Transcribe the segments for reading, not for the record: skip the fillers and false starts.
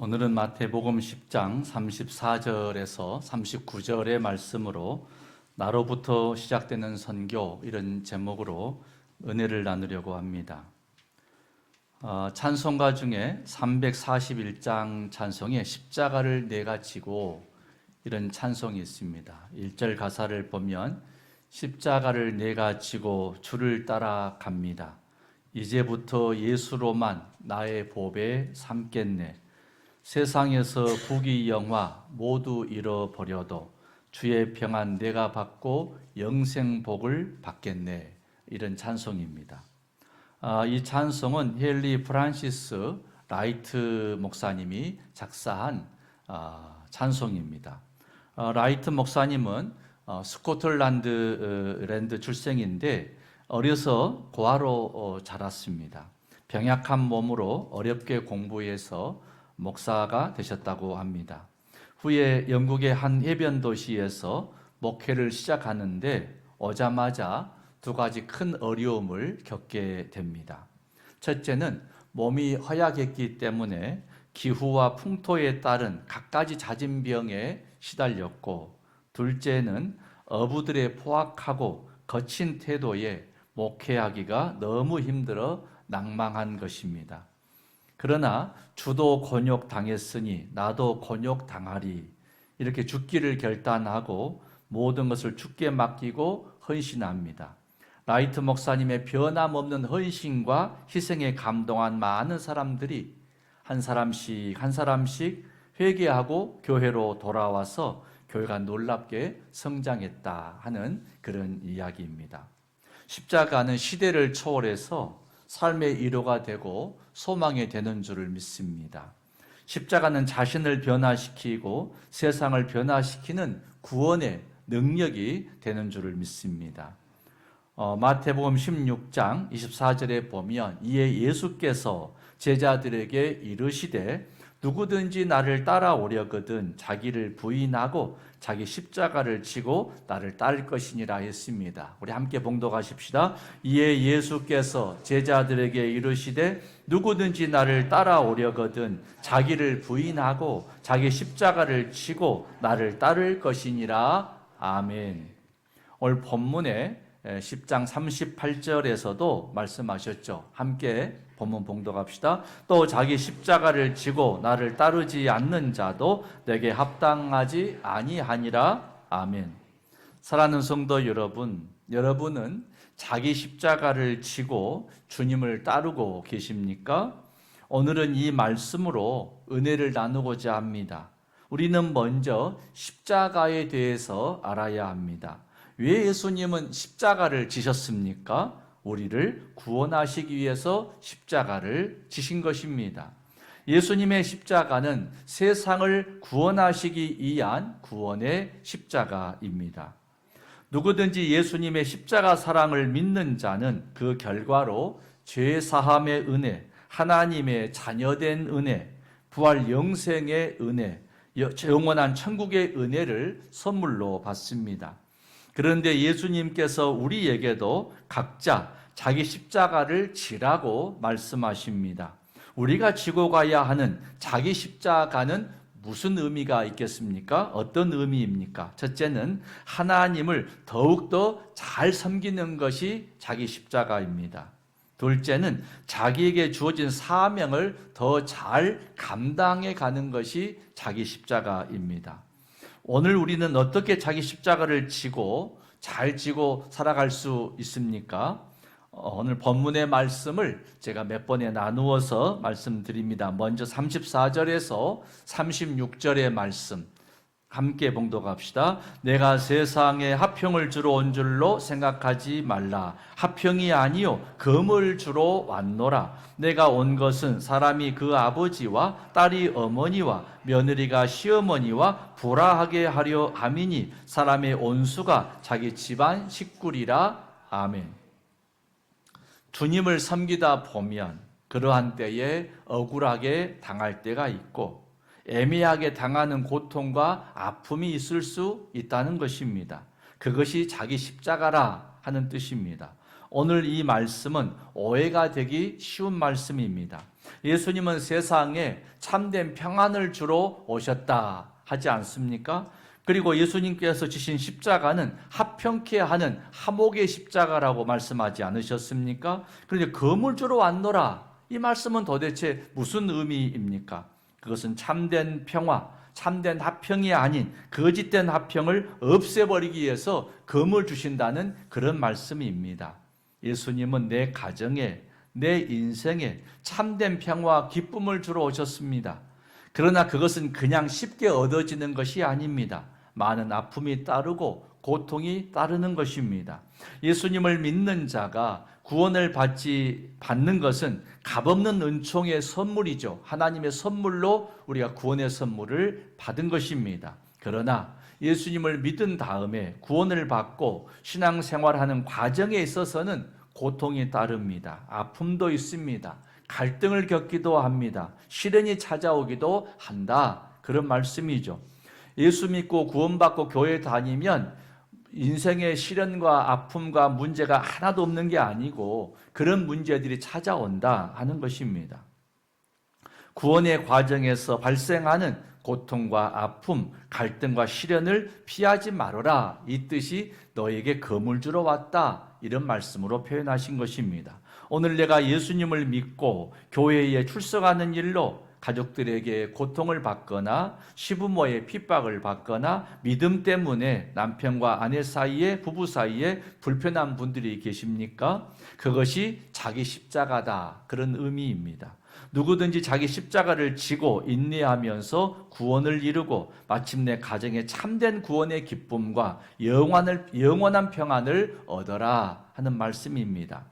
오늘은 마태복음 10장 34절에서 39절의 말씀으로 나로부터 시작되는 선교, 이런 제목으로 은혜를 나누려고 합니다. 찬송가 중에 341장 찬송에 십자가를 내가 지고, 이런 찬송이 있습니다. 1절 가사를 보면 십자가를 내가 지고 주를 따라갑니다. 이제부터 예수로만 나의 보배 삼겠네. 세상에서 부귀 영화 모두 잃어버려도 주의 평안 내가 받고 영생 복을 받겠네. 이런 찬송입니다. 이 찬송은 헨리 프란시스 라이트 목사님이 작사한 찬송입니다. 라이트 목사님은 스코틀랜드 출생인데 어려서 고아로 자랐습니다. 병약한 몸으로 어렵게 공부해서 목사가 되셨다고 합니다. 후에 영국의 한 해변 도시에서 목회를 시작하는데 오자마자 두 가지 큰 어려움을 겪게 됩니다. 첫째는 몸이 허약했기 때문에 기후와 풍토에 따른 갖가지 잦은 병에 시달렸고, 둘째는 어부들의 포악하고 거친 태도에 목회하기가 너무 힘들어 낭망한 것입니다. 그러나 주도 곤욕 당했으니 나도 곤욕 당하리, 이렇게 죽기를 결단하고 모든 것을 주께 맡기고 헌신합니다. 라이트 목사님의 변함없는 헌신과 희생에 감동한 많은 사람들이 한 사람씩 한 사람씩 회개하고 교회로 돌아와서 교회가 놀랍게 성장했다 하는 그런 이야기입니다. 십자가는 시대를 초월해서 삶의 위로가 되고 소망이 되는 줄을 믿습니다. 십자가는 자신을 변화시키고 세상을 변화시키는 구원의 능력이 되는 줄을 믿습니다. 마태복음 16장 24절에 보면 이에 예수께서 제자들에게 이르시되 누구든지 나를 따라오려거든 자기를 부인하고 자기 십자가를 지고 나를 따를 것이니라 했습니다. 우리 함께 봉독하십시다. 이에 예수께서 제자들에게 이르시되 누구든지 나를 따라오려거든 자기를 부인하고 자기 십자가를 지고 나를 따를 것이니라. 아멘. 오늘 본문에 10장 38절에서도 말씀하셨죠. 함께 본문 봉독합시다. 또 자기 십자가를 지고 나를 따르지 않는 자도 내게 합당하지 아니하니라. 아멘. 사랑하는 성도 여러분, 여러분은 자기 십자가를 지고 주님을 따르고 계십니까? 오늘은 이 말씀으로 은혜를 나누고자 합니다. 우리는 먼저 십자가에 대해서 알아야 합니다. 왜 예수님은 십자가를 지셨습니까? 우리를 구원하시기 위해서 십자가를 지신 것입니다. 예수님의 십자가는 세상을 구원하시기 위한 구원의 십자가입니다. 누구든지 예수님의 십자가 사랑을 믿는 자는 그 결과로 죄 사함의 은혜, 하나님의 자녀된 은혜, 부활 영생의 은혜, 영원한 천국의 은혜를 선물로 받습니다. 그런데 예수님께서 우리에게도 각자 자기 십자가를 지라고 말씀하십니다. 우리가 지고 가야 하는 자기 십자가는 무슨 의미가 있겠습니까? 어떤 의미입니까? 첫째는 하나님을 더욱더 잘 섬기는 것이 자기 십자가입니다. 둘째는 자기에게 주어진 사명을 더 잘 감당해 가는 것이 자기 십자가입니다. 오늘 우리는 어떻게 자기 십자가를 지고 잘 지고 살아갈 수 있습니까? 오늘 본문의 말씀을 제가 몇 번에 나누어서 말씀드립니다. 먼저 34절에서 36절의 말씀 함께 봉독합시다. 내가 세상에 화평을 주러 온 줄로 생각하지 말라. 화평이 아니요 금을 주러 왔노라. 내가 온 것은 사람이 그 아버지와 딸이 어머니와 며느리가 시어머니와 불화하게 하려 함이니 사람의 온수가 자기 집안 식구리라. 아멘. 주님을 섬기다 보면 그러한 때에 억울하게 당할 때가 있고 애매하게 당하는 고통과 아픔이 있을 수 있다는 것입니다. 그것이 자기 십자가라 하는 뜻입니다. 오늘 이 말씀은 오해가 되기 쉬운 말씀입니다. 예수님은 세상에 참된 평안을 주러 오셨다 하지 않습니까? 그리고 예수님께서 지신 십자가는 합평케 하는 화목의 십자가라고 말씀하지 않으셨습니까? 그런데 금을 주러 왔노라. 이 말씀은 도대체 무슨 의미입니까? 그것은 참된 평화, 참된 합평이 아닌 거짓된 합평을 없애버리기 위해서 금을 주신다는 그런 말씀입니다. 예수님은 내 가정에, 내 인생에 참된 평화와 기쁨을 주러 오셨습니다. 그러나 그것은 그냥 쉽게 얻어지는 것이 아닙니다. 많은 아픔이 따르고 고통이 따르는 것입니다. 예수님을 믿는 자가 구원을 받는 것은 값없는 은총의 선물이죠. 하나님의 선물로 우리가 구원의 선물을 받은 것입니다. 그러나 예수님을 믿은 다음에 구원을 받고 신앙생활하는 과정에 있어서는 고통이 따릅니다. 아픔도 있습니다. 갈등을 겪기도 합니다. 시련이 찾아오기도 한다. 그런 말씀이죠. 예수 믿고 구원받고 교회 다니면 인생의 시련과 아픔과 문제가 하나도 없는 게 아니고 그런 문제들이 찾아온다 하는 것입니다. 구원의 과정에서 발생하는 고통과 아픔, 갈등과 시련을 피하지 말아라. 이 뜻이 너에게 금을 주러 왔다. 이런 말씀으로 표현하신 것입니다. 오늘 내가 예수님을 믿고 교회에 출석하는 일로 가족들에게 고통을 받거나 시부모의 핍박을 받거나 믿음 때문에 남편과 아내 사이에 부부 사이에 불편한 분들이 계십니까? 그것이 자기 십자가다. 그런 의미입니다. 누구든지 자기 십자가를 지고 인내하면서 구원을 이루고 마침내 가정에 참된 구원의 기쁨과 영원한 평안을 얻어라 하는 말씀입니다.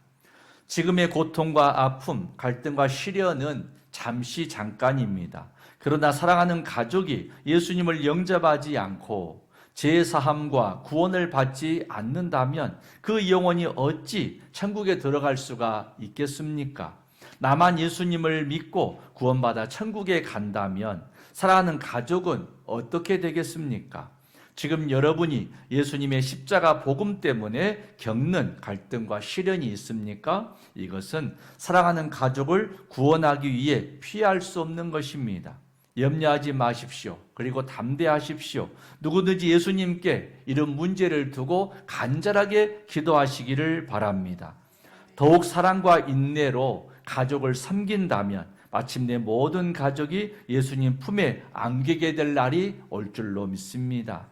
지금의 고통과 아픔, 갈등과 시련은 잠깐입니다. 그러나 사랑하는 가족이 예수님을 영접하지 않고 제사함과 구원을 받지 않는다면 그 영혼이 어찌 천국에 들어갈 수가 있겠습니까? 나만 예수님을 믿고 구원받아 천국에 간다면 사랑하는 가족은 어떻게 되겠습니까? 지금 여러분이 예수님의 십자가 복음 때문에 겪는 갈등과 시련이 있습니까? 이것은 사랑하는 가족을 구원하기 위해 피할 수 없는 것입니다. 염려하지 마십시오. 그리고 담대하십시오. 누구든지 예수님께 이런 문제를 두고 간절하게 기도하시기를 바랍니다. 더욱 사랑과 인내로 가족을 섬긴다면 마침내 모든 가족이 예수님 품에 안기게 될 날이 올 줄로 믿습니다.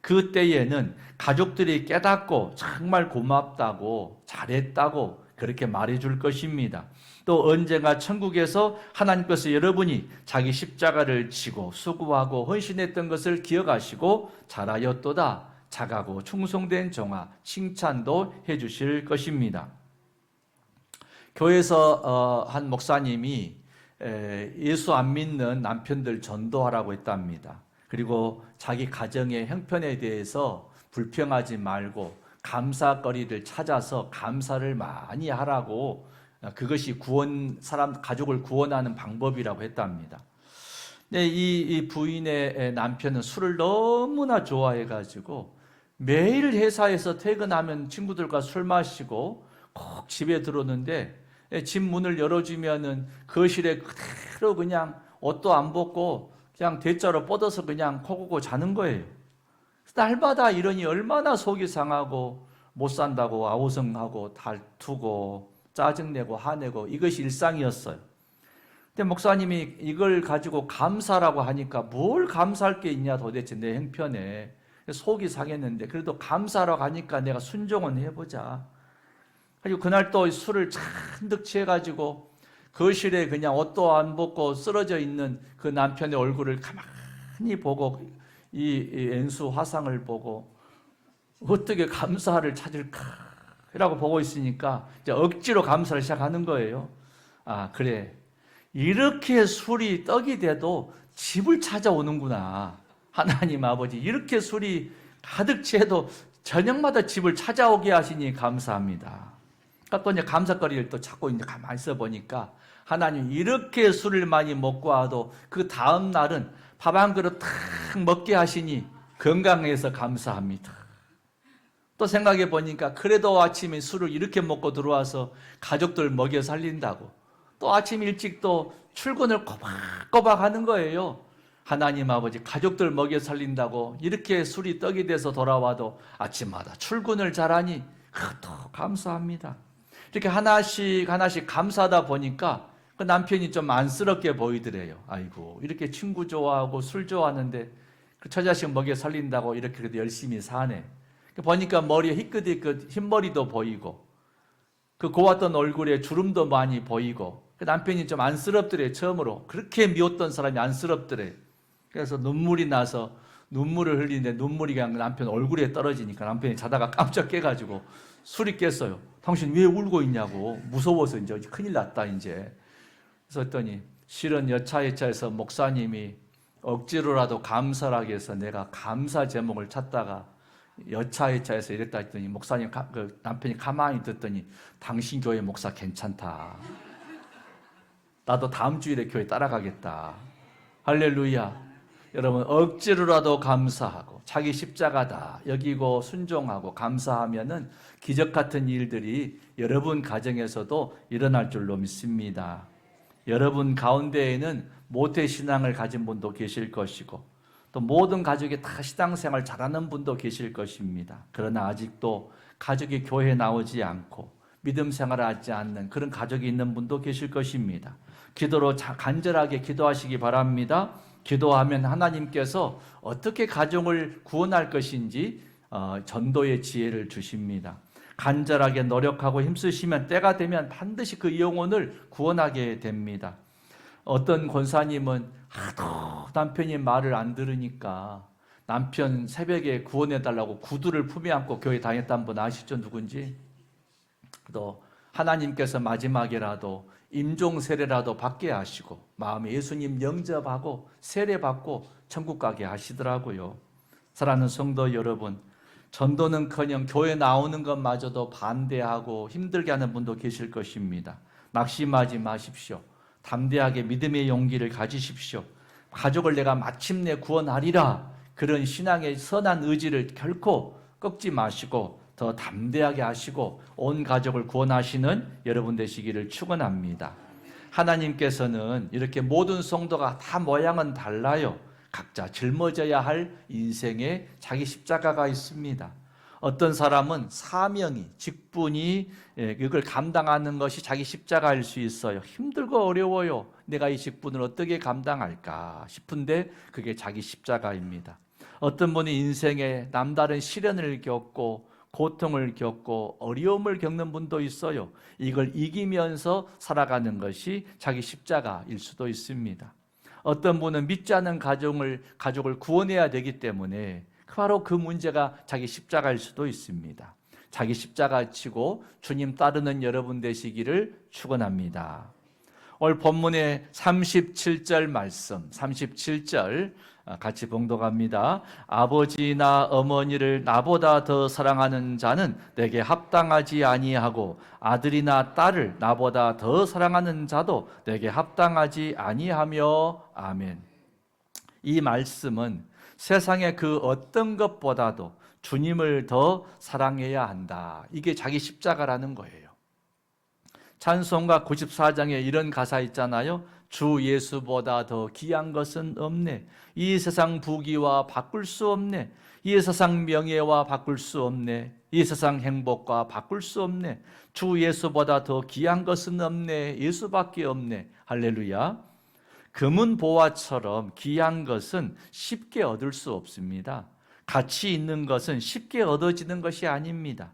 그때에는 가족들이 깨닫고 정말 고맙다고 잘했다고 그렇게 말해줄 것입니다. 또 언젠가 천국에서 하나님께서 여러분이 자기 십자가를 지고 수고하고 헌신했던 것을 기억하시고 잘하였도다 착하고 충성된 종아 칭찬도 해주실 것입니다. 교회에서 한 목사님이 예수 안 믿는 남편들 전도하라고 했답니다. 그리고 자기 가정의 형편에 대해서 불평하지 말고 감사거리를 찾아서 감사를 많이 하라고, 그것이 가족을 구원하는 방법이라고 했답니다. 근데 이 부인의 남편은 술을 너무나 좋아해가지고 매일 회사에서 퇴근하면 친구들과 술 마시고 꼭 집에 들어오는데 집 문을 열어주면은 거실에 그대로 그냥 옷도 안 벗고 그냥 대자로 뻗어서 그냥 코 고고 자는 거예요. 날마다 이러니 얼마나 속이 상하고 못 산다고 아우성하고 다투고 짜증내고 화내고 이것이 일상이었어요. 근데 목사님이 이걸 가지고 감사라고 하니까 뭘 감사할 게 있냐 도대체 내 형편에. 속이 상했는데 그래도 감사라고 하니까 내가 순종은 해보자. 그리고 그날 또 술을 잔뜩 취해가지고 거실에 그냥 옷도 안 벗고 쓰러져 있는 그 남편의 얼굴을 가만히 보고 이 엔수 화상을 보고 어떻게 감사를 찾을까? 라고 보고 있으니까 이제 억지로 감사를 시작하는 거예요. 아, 그래. 이렇게 술이 떡이 돼도 집을 찾아오는구나. 하나님 아버지, 이렇게 술이 가득 채도 저녁마다 집을 찾아오게 하시니 감사합니다. 또 이제 감사거리를 또 찾고 이제 가만히 있어 보니까 하나님 이렇게 술을 많이 먹고 와도 그 다음 날은 밥 한 그릇 탁 먹게 하시니 건강해서 감사합니다. 또 생각해 보니까 그래도 아침에 술을 이렇게 먹고 들어와서 가족들 먹여 살린다고 또 아침 일찍 또 출근을 꼬박꼬박 하는 거예요. 하나님 아버지 가족들 먹여 살린다고 이렇게 술이 떡이 돼서 돌아와도 아침마다 출근을 잘하니 그것도 감사합니다. 이렇게 하나씩 하나씩 감사하다 보니까 그 남편이 좀 안쓰럽게 보이더래요. 아이고 이렇게 친구 좋아하고 술 좋아하는데 그 처자식 먹여 살린다고 이렇게 그래도 열심히 사네. 보니까 머리에 희끗희끗 흰머리도 보이고 그 고왔던 얼굴에 주름도 많이 보이고 그 남편이 좀 안쓰럽더래. 처음으로 그렇게 미웠던 사람이 안쓰럽더래. 그래서 눈물이 나서 눈물을 흘리는데 눈물이 그냥 남편 얼굴에 떨어지니까 남편이 자다가 깜짝 깨가지고 술이 깼어요. 당신 왜 울고 있냐고. 무서워서 이제 큰일 났다 이제. 그래서 했더니 실은 여차여차해서 목사님이 억지로라도 감사하게 해서 내가 감사 제목을 찾다가 여차여차해서 이랬다 했더니 목사님 그 남편이 가만히 듣더니 당신 교회 목사 괜찮다. 나도 다음 주일에 교회 따라가겠다. 할렐루야. 여러분 억지로라도 감사하고 자기 십자가다 여기고 순종하고 감사하면은 기적 같은 일들이 여러분 가정에서도 일어날 줄로 믿습니다. 여러분 가운데에는 모태신앙을 가진 분도 계실 것이고 또 모든 가족이 다 신앙생활 잘하는 분도 계실 것입니다. 그러나 아직도 가족이 교회에 나오지 않고 믿음 생활을 하지 않는 그런 가족이 있는 분도 계실 것입니다. 기도로 간절하게 기도하시기 바랍니다. 기도하면 하나님께서 어떻게 가정을 구원할 것인지 전도의 지혜를 주십니다. 간절하게 노력하고 힘쓰시면 때가 되면 반드시 그 영혼을 구원하게 됩니다. 어떤 권사님은 하도 남편이 말을 안 들으니까 남편 새벽에 구원해달라고 구두를 품에 안고 교회 다녔다는 분 아시죠? 누군지? 또 하나님께서 마지막에라도 임종 세례라도 받게 하시고 마음에 예수님 영접하고 세례받고 천국 가게 하시더라고요. 사랑하는 성도 여러분, 전도는커녕 교회 나오는 것마저도 반대하고 힘들게 하는 분도 계실 것입니다. 낙심하지 마십시오. 담대하게 믿음의 용기를 가지십시오. 가족을 내가 마침내 구원하리라 그런 신앙의 선한 의지를 결코 꺾지 마시고 더 담대하게 하시고 온 가족을 구원하시는 여러분 되시기를 축원합니다. 하나님께서는 이렇게 모든 성도가 다 모양은 달라요. 각자 짊어져야 할 인생에 자기 십자가가 있습니다. 어떤 사람은 사명이, 직분이 이걸 감당하는 것이 자기 십자가일 수 있어요. 힘들고 어려워요. 내가 이 직분을 어떻게 감당할까 싶은데 그게 자기 십자가입니다. 어떤 분이 인생에 남다른 시련을 겪고 고통을 겪고 어려움을 겪는 분도 있어요. 이걸 이기면서 살아가는 것이 자기 십자가일 수도 있습니다. 어떤 분은 믿지 않는 가족을 구원해야 되기 때문에 바로 그 문제가 자기 십자가일 수도 있습니다. 자기 십자가 지고 주님 따르는 여러분 되시기를 축원합니다. 오늘 본문의 37절 말씀, 37절 같이 봉독합니다. 아버지나 어머니를 나보다 더 사랑하는 자는 내게 합당하지 아니하고 아들이나 딸을 나보다 더 사랑하는 자도 내게 합당하지 아니하며 아멘. 이 말씀은 세상의 그 어떤 것보다도 주님을 더 사랑해야 한다. 이게 자기 십자가라는 거예요. 찬송가 94장에 이런 가사 있잖아요. 주 예수보다 더 귀한 것은 없네. 이 세상 부귀와 바꿀 수 없네. 이 세상 명예와 바꿀 수 없네. 이 세상 행복과 바꿀 수 없네. 주 예수보다 더 귀한 것은 없네. 예수밖에 없네. 할렐루야. 금은 보화처럼 귀한 것은 쉽게 얻을 수 없습니다. 가치 있는 것은 쉽게 얻어지는 것이 아닙니다.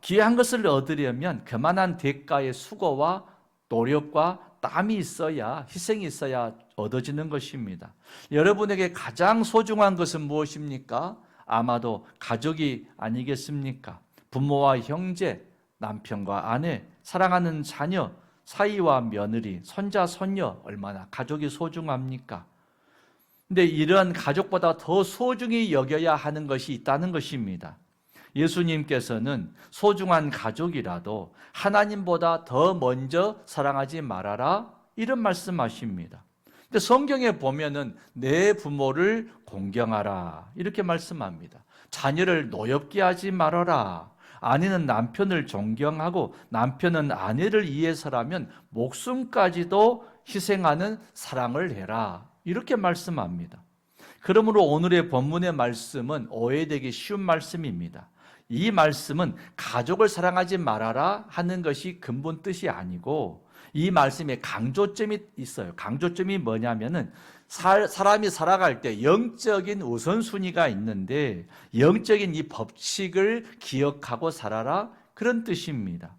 귀한 것을 얻으려면 그만한 대가의 수고와 노력과 땀이 있어야, 희생이 있어야 얻어지는 것입니다. 여러분에게 가장 소중한 것은 무엇입니까? 아마도 가족이 아니겠습니까? 부모와 형제, 남편과 아내, 사랑하는 자녀, 사위와 며느리, 손자, 손녀, 얼마나 가족이 소중합니까? 근데 이런 가족보다 더 소중히 여겨야 하는 것이 있다는 것입니다. 예수님께서는 소중한 가족이라도 하나님보다 더 먼저 사랑하지 말아라 이런 말씀하십니다. 근데 성경에 보면은 내 부모를 공경하라 이렇게 말씀합니다. 자녀를 노엽게 하지 말아라. 아내는 남편을 존경하고 남편은 아내를 위해서라면 목숨까지도 희생하는 사랑을 해라. 이렇게 말씀합니다. 그러므로 오늘의 본문의 말씀은 오해되기 쉬운 말씀입니다. 이 말씀은 가족을 사랑하지 말아라 하는 것이 근본 뜻이 아니고 이 말씀에 강조점이 있어요. 강조점이 뭐냐면은 사람이 살아갈 때 영적인 우선순위가 있는데 영적인 이 법칙을 기억하고 살아라 그런 뜻입니다.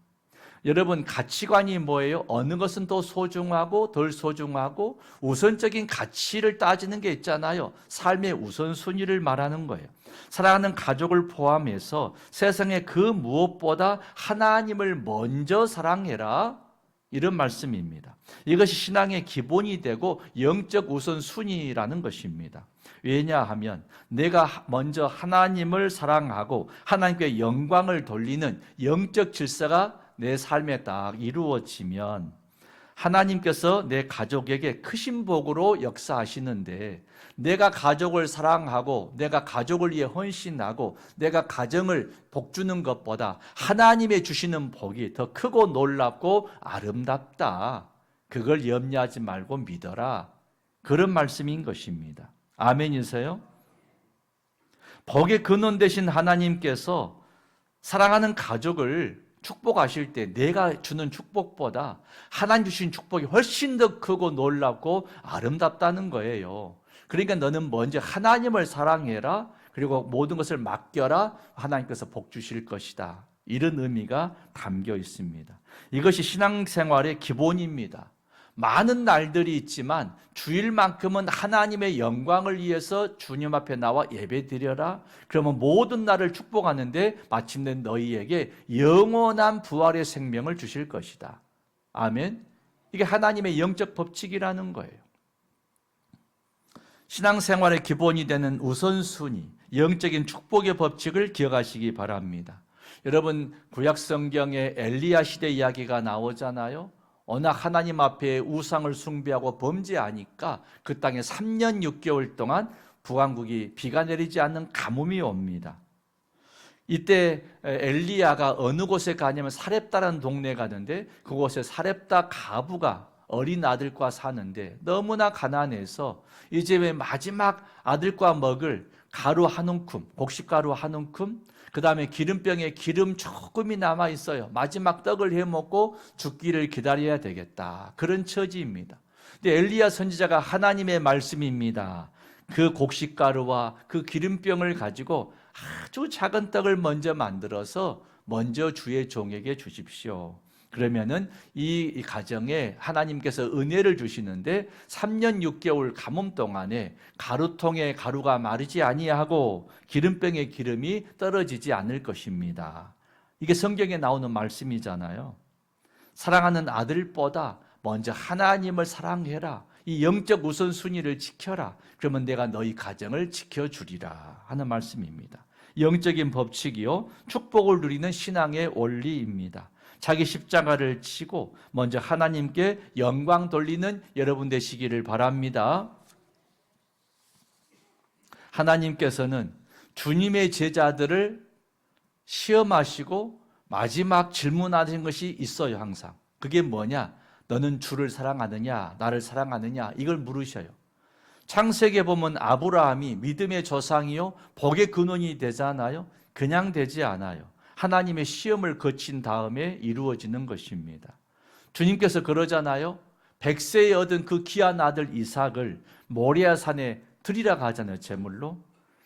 여러분 가치관이 뭐예요? 어느 것은 더 소중하고 덜 소중하고 우선적인 가치를 따지는 게 있잖아요. 삶의 우선순위를 말하는 거예요. 사랑하는 가족을 포함해서 세상의 그 무엇보다 하나님을 먼저 사랑해라 이런 말씀입니다. 이것이 신앙의 기본이 되고 영적 우선순위라는 것입니다. 왜냐하면 내가 먼저 하나님을 사랑하고 하나님께 영광을 돌리는 영적 질서가 내 삶에 딱 이루어지면 하나님께서 내 가족에게 크신 복으로 역사하시는데 내가 가족을 사랑하고 내가 가족을 위해 헌신하고 내가 가정을 복주는 것보다 하나님의 주시는 복이 더 크고 놀랍고 아름답다. 그걸 염려하지 말고 믿어라. 그런 말씀인 것입니다. 아멘이세요? 복의 근원 되신 하나님께서 사랑하는 가족을 축복하실 때 내가 주는 축복보다 하나님 주신 축복이 훨씬 더 크고 놀랍고 아름답다는 거예요. 그러니까 너는 먼저 하나님을 사랑해라. 그리고 모든 것을 맡겨라. 하나님께서 복 주실 것이다. 이런 의미가 담겨 있습니다. 이것이 신앙생활의 기본입니다. 많은 날들이 있지만 주일만큼은 하나님의 영광을 위해서 주님 앞에 나와 예배드려라. 그러면 모든 날을 축복하는데 마침내 너희에게 영원한 부활의 생명을 주실 것이다. 아멘. 이게 하나님의 영적 법칙이라는 거예요. 신앙생활의 기본이 되는 우선순위, 영적인 축복의 법칙을 기억하시기 바랍니다. 여러분 구약 성경에 엘리야 시대 이야기가 나오잖아요. 어느 하나님 앞에 우상을 숭배하고 범죄하니까 그 땅에 3년 6개월 동안 북왕국이 비가 내리지 않는 가뭄이 옵니다. 이때 엘리야가 어느 곳에 가냐면 사렙다라는 동네에 가는데 그곳에 사렙다 가부가 어린 아들과 사는데 너무나 가난해서 이제 왜 마지막 아들과 먹을 가루 한 움큼, 곡식가루 한 움큼, 그 다음에 기름병에 기름 조금이 남아 있어요. 마지막 떡을 해먹고 죽기를 기다려야 되겠다. 그런 처지입니다. 근데 엘리야 선지자가 하나님의 말씀입니다. 그 곡식가루와 그 기름병을 가지고 아주 작은 떡을 먼저 만들어서 먼저 주의 종에게 주십시오. 그러면은 이 가정에 하나님께서 은혜를 주시는데 3년 6개월 가뭄 동안에 가루통에 가루가 마르지 아니하고 기름병에 기름이 떨어지지 않을 것입니다. 이게 성경에 나오는 말씀이잖아요. 사랑하는 아들보다 먼저 하나님을 사랑해라. 이 영적 우선순위를 지켜라. 그러면 내가 너희 가정을 지켜주리라 하는 말씀입니다. 영적인 법칙이요 축복을 누리는 신앙의 원리입니다. 자기 십자가를 치고 먼저 하나님께 영광 돌리는 여러분 되시기를 바랍니다. 하나님께서는 주님의 제자들을 시험하시고 마지막 질문하신 것이 있어요. 항상 그게 뭐냐? 너는 주를 사랑하느냐 나를 사랑하느냐 이걸 물으셔요. 창세기에 보면 아브라함이 믿음의 조상이요 복의 근원이 되잖아요. 그냥 되지 않아요. 하나님의 시험을 거친 다음에 이루어지는 것입니다. 주님께서 그러잖아요. 100세에 얻은 그 귀한 아들 이삭을 모리아산에 드리라 하잖아요. 제물로.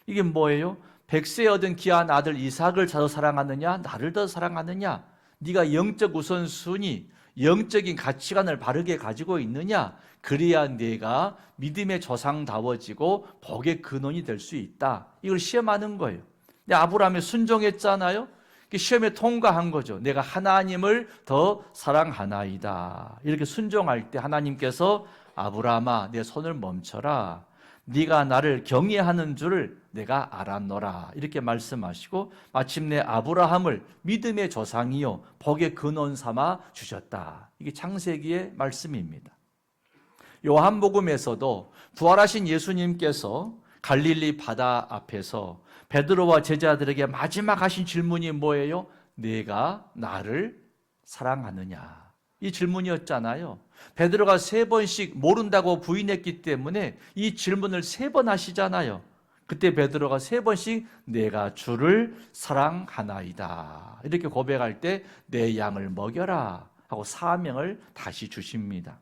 이게 뭐예요? 100세에 얻은 귀한 아들 이삭을 더 사랑하느냐 나를 더 사랑하느냐 네가 영적 우선순위 영적인 가치관을 바르게 가지고 있느냐 그래야 네가 믿음의 조상다워지고 복의 근원이 될 수 있다. 이걸 시험하는 거예요. 근데 아브라함이 순종했잖아요. 시험에 통과한 거죠. 내가 하나님을 더 사랑하나이다. 이렇게 순종할 때 하나님께서 아브라함아 내 손을 멈춰라. 네가 나를 경외하는 줄을 내가 알았노라. 이렇게 말씀하시고 마침내 아브라함을 믿음의 조상이요 복의 근원 삼아 주셨다. 이게 창세기의 말씀입니다. 요한복음에서도 부활하신 예수님께서 갈릴리 바다 앞에서 베드로와 제자들에게 마지막 하신 질문이 뭐예요? 네가 나를 사랑하느냐? 이 질문이었잖아요. 베드로가 3번씩 모른다고 부인했기 때문에 이 질문을 3번 하시잖아요. 그때 베드로가 3번씩 내가 주를 사랑하나이다 이렇게 고백할 때 내 양을 먹여라 하고 사명을 다시 주십니다.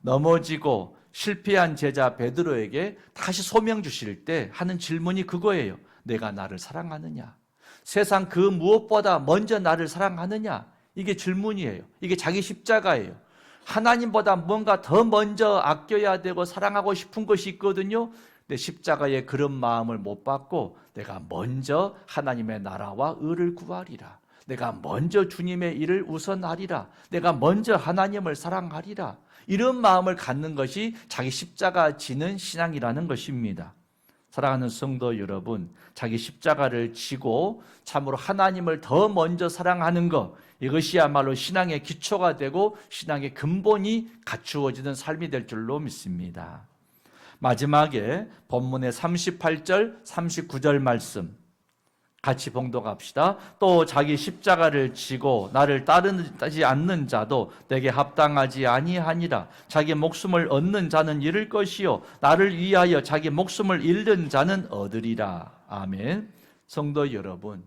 넘어지고 실패한 제자 베드로에게 다시 소명 주실 때 하는 질문이 그거예요. 내가 나를 사랑하느냐? 세상 그 무엇보다 먼저 나를 사랑하느냐? 이게 질문이에요. 이게 자기 십자가예요. 하나님보다 뭔가 더 먼저 아껴야 되고 사랑하고 싶은 것이 있거든요. 내 십자가의 그런 마음을 못 받고 내가 먼저 하나님의 나라와 의를 구하리라. 내가 먼저 주님의 일을 우선하리라. 내가 먼저 하나님을 사랑하리라. 이런 마음을 갖는 것이 자기 십자가 지는 신앙이라는 것입니다. 사랑하는 성도 여러분, 자기 십자가를 지고 참으로 하나님을 더 먼저 사랑하는 것, 이것이야말로 신앙의 기초가 되고 신앙의 근본이 갖추어지는 삶이 될 줄로 믿습니다. 마지막에 본문의 38절, 39절 말씀 같이 봉독합시다. 또 자기 십자가를 지고 나를 따르지 않는 자도 내게 합당하지 아니하니라. 자기 목숨을 얻는 자는 잃을 것이요 나를 위하여 자기 목숨을 잃는 자는 얻으리라. 아멘. 성도 여러분,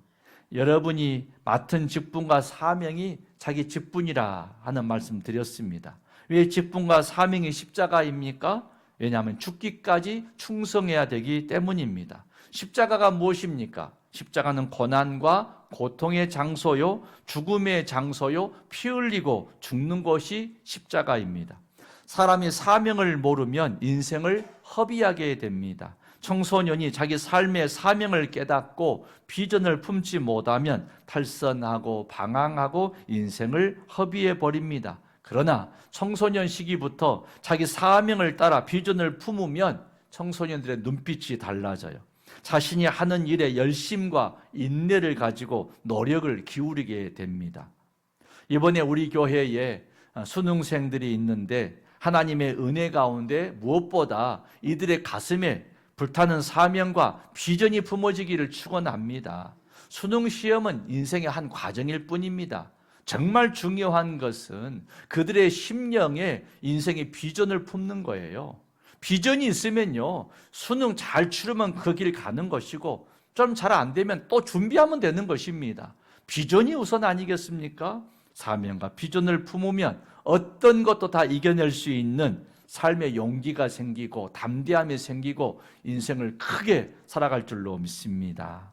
여러분이 맡은 직분과 사명이 자기 직분이라 하는 말씀 드렸습니다. 왜 직분과 사명이 십자가입니까? 왜냐하면 죽기까지 충성해야 되기 때문입니다. 십자가가 무엇입니까? 십자가는 고난과 고통의 장소요, 죽음의 장소요, 피 흘리고 죽는 것이 십자가입니다. 사람이 사명을 모르면 인생을 허비하게 됩니다. 청소년이 자기 삶의 사명을 깨닫고 비전을 품지 못하면 탈선하고 방황하고 인생을 허비해 버립니다. 그러나 청소년 시기부터 자기 사명을 따라 비전을 품으면 청소년들의 눈빛이 달라져요. 자신이 하는 일에 열심과 인내를 가지고 노력을 기울이게 됩니다. 이번에 우리 교회에 수능생들이 있는데 하나님의 은혜 가운데 무엇보다 이들의 가슴에 불타는 사명과 비전이 품어지기를 축원합니다. 수능 시험은 인생의 한 과정일 뿐입니다. 정말 중요한 것은 그들의 심령에 인생의 비전을 품는 거예요. 비전이 있으면요, 수능 잘 치르면 그 길 가는 것이고 좀 잘 안 되면 또 준비하면 되는 것입니다. 비전이 우선 아니겠습니까? 사명과 비전을 품으면 어떤 것도 다 이겨낼 수 있는 삶의 용기가 생기고 담대함이 생기고 인생을 크게 살아갈 줄로 믿습니다.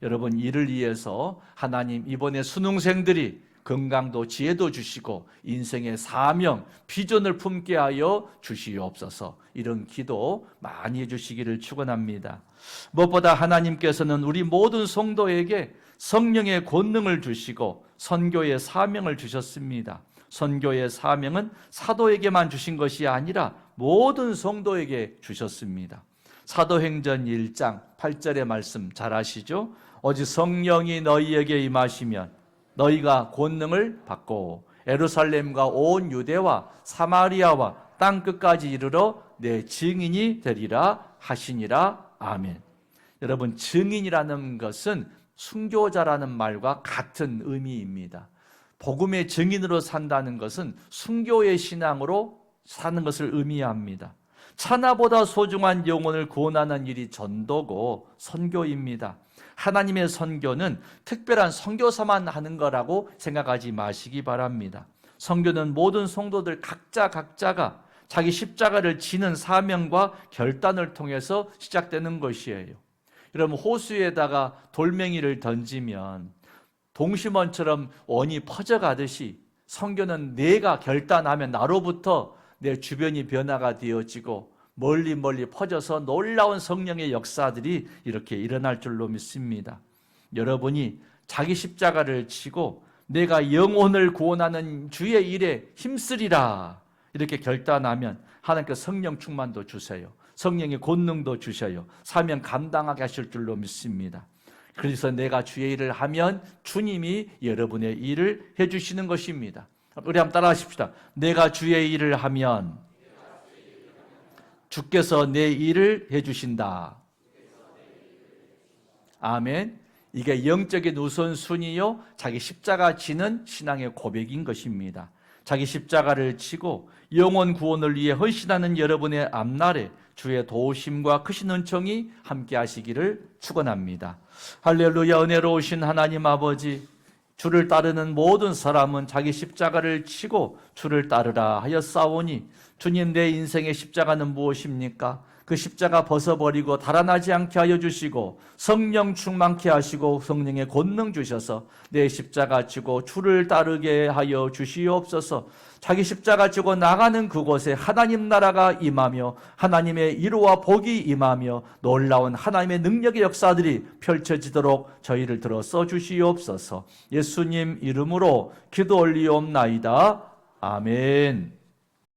여러분, 이를 위해서 하나님 이번에 수능생들이 건강도 지혜도 주시고 인생의 사명, 비전을 품게 하여 주시옵소서. 이런 기도 많이 해주시기를 축원합니다. 무엇보다 하나님께서는 우리 모든 성도에게 성령의 권능을 주시고 선교의 사명을 주셨습니다. 선교의 사명은 사도에게만 주신 것이 아니라 모든 성도에게 주셨습니다. 사도행전 1장 8절의 말씀 잘 아시죠? 오직 성령이 너희에게 임하시면 너희가 권능을 받고 예루살렘과 온 유대와 사마리아와 땅 끝까지 이르러 내 증인이 되리라 하시니라. 아멘. 여러분, 증인이라는 것은 순교자라는 말과 같은 의미입니다. 복음의 증인으로 산다는 것은 순교의 신앙으로 사는 것을 의미합니다. 천하보다 소중한 영혼을 구원하는 일이 전도고 선교입니다. 하나님의 선교는 특별한 선교사만 하는 거라고 생각하지 마시기 바랍니다. 선교는 모든 성도들 각자가 자기 십자가를 지는 사명과 결단을 통해서 시작되는 것이에요. 여러분, 호수에다가 돌멩이를 던지면 동심원처럼 원이 퍼져가듯이 선교는 내가 결단하면 나로부터 내 주변이 변화가 되어지고 멀리 퍼져서 놀라운 성령의 역사들이 이렇게 일어날 줄로 믿습니다. 여러분이 자기 십자가를 지고 내가 영혼을 구원하는 주의 일에 힘쓰리라 이렇게 결단하면 하나님께서 성령 충만도 주세요. 성령의 권능도 주셔요. 사명 감당하게 하실 줄로 믿습니다. 그래서 내가 주의 일을 하면 주님이 여러분의 일을 해주시는 것입니다. 우리 한번 따라 하십시다. 내가 주의 일을 하면 주께서 내 일을 해주신다. 아멘. 이게 영적인 우선순위요, 자기 십자가 지는 신앙의 고백인 것입니다. 자기 십자가를 지고 영혼 구원을 위해 헌신하는 여러분의 앞날에 주의 도우심과 크신 은총이 함께 하시기를 축원합니다. 할렐루야. 은혜로우신 하나님 아버지, 주를 따르는 모든 사람은 자기 십자가를 지고 주를 따르라 하였사오니, 주님, 내 인생의 십자가는 무엇입니까? 그 십자가 벗어버리고 달아나지 않게 하여 주시고 성령 충만케 하시고 성령의 권능 주셔서 내 십자가 지고 주를 따르게 하여 주시옵소서. 자기 십자가 지고 나가는 그곳에 하나님 나라가 임하며 하나님의 위로와 복이 임하며 놀라운 하나님의 능력의 역사들이 펼쳐지도록 저희를 들어 써주시옵소서. 예수님 이름으로 기도 올리옵나이다. 아멘.